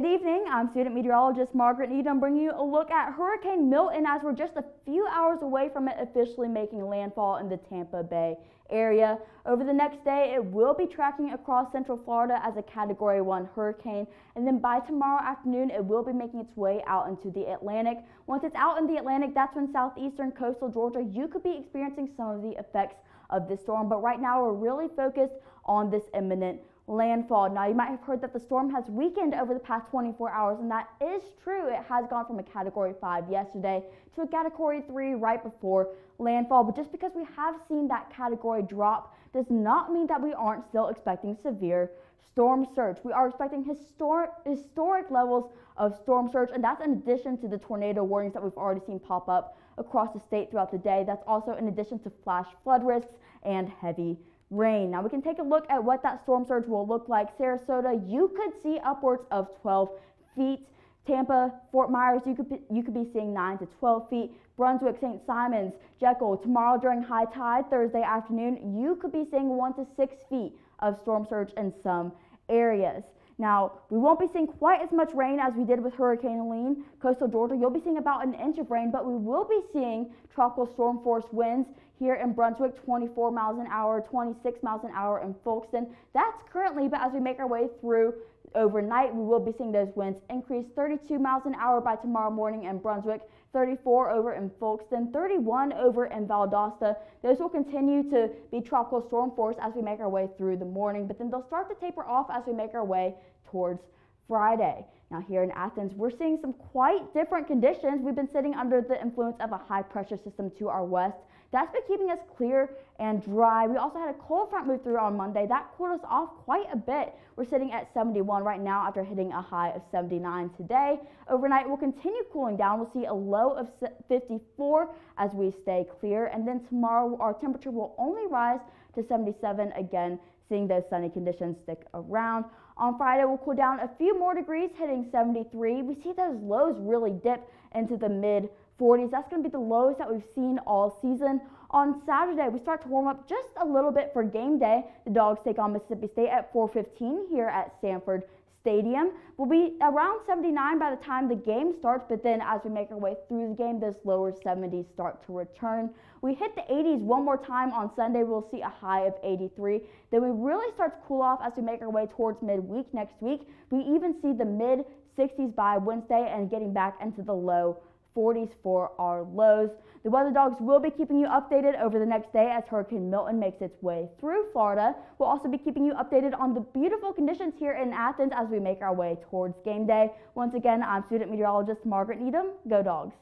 Good evening, I'm student meteorologist Margaret Needham bringing you a look at Hurricane Milton as we're just a few hours away from it officially making landfall in the Tampa Bay area. Over the next day, it will be tracking across Central Florida as a Category 1 hurricane, and then by tomorrow afternoon, it will be making its way out into the Atlantic. Once it's out in the Atlantic, that's when southeastern coastal Georgia, you could be experiencing some of the effects of this storm, but right now we're really focused on this imminent landfall. Now, you might have heard that the storm has weakened over the past 24 hours, and that is true. It has gone from a Category 5 yesterday to a Category 3 right before landfall, but just because we have seen that category drop does not mean that we aren't still expecting severe storm surge. We are expecting historic levels of storm surge, and that's in addition to the tornado warnings that we've already seen pop up across the state throughout the day. That's also in addition to flash flood risks and heavy rain. Now we can take a look at what that storm surge will look like. Sarasota, you could see upwards of 12 feet. Tampa, Fort Myers, you could be seeing 9 to 12 feet. Brunswick, St. Simons, Jekyll, tomorrow during high tide, Thursday afternoon, you could be seeing 1 to 6 feet of storm surge in some areas. Now, we won't be seeing quite as much rain as we did with Hurricane Helene. Coastal Georgia, you'll be seeing about an inch of rain, but we will be seeing tropical storm force winds here in Brunswick, 24 miles an hour, 26 miles an hour in Folkston. That's currently, but as we make our way through overnight, we will be seeing those winds increase 32 miles an hour by tomorrow morning in Brunswick, 34 over in Folkston, 31 over in Valdosta. Those will continue to be tropical storm force as we make our way through the morning, but then they'll start to taper off as we make our way towards Friday. Now here in Athens, we're seeing some quite different conditions. We've been sitting under the influence of a high pressure system to our west. That's been keeping us clear and dry. We also had a cold front move through on Monday. That cooled us off quite a bit. We're sitting at 71 right now after hitting a high of 79 today. Overnight, we'll continue cooling down. We'll see a low of 54 as we stay clear. And then tomorrow, our temperature will only rise to 77 again, seeing those sunny conditions stick around. On Friday, we'll cool down a few more degrees, hitting 73. We see those lows really dip into the mid 40s. That's going to be the lowest that we've seen all season. On Saturday, we start to warm up just a little bit for game day. The Dogs take on Mississippi State at 4:15 here at Sanford Stadium. We'll be around 79 by the time the game starts, but then as we make our way through the game, those lower 70s start to return. We hit the 80s one more time on Sunday. We'll see a high of 83. Then we really start to cool off as we make our way towards midweek next week. We even see the mid 60s by Wednesday and getting back into the low 40s for our lows. The Weather Dogs will be keeping you updated over the next day as Hurricane Milton makes its way through Florida. We'll also be keeping you updated on the beautiful conditions here in Athens as we make our way towards game day. Once again, I'm student meteorologist Margaret Needham. Go Dogs!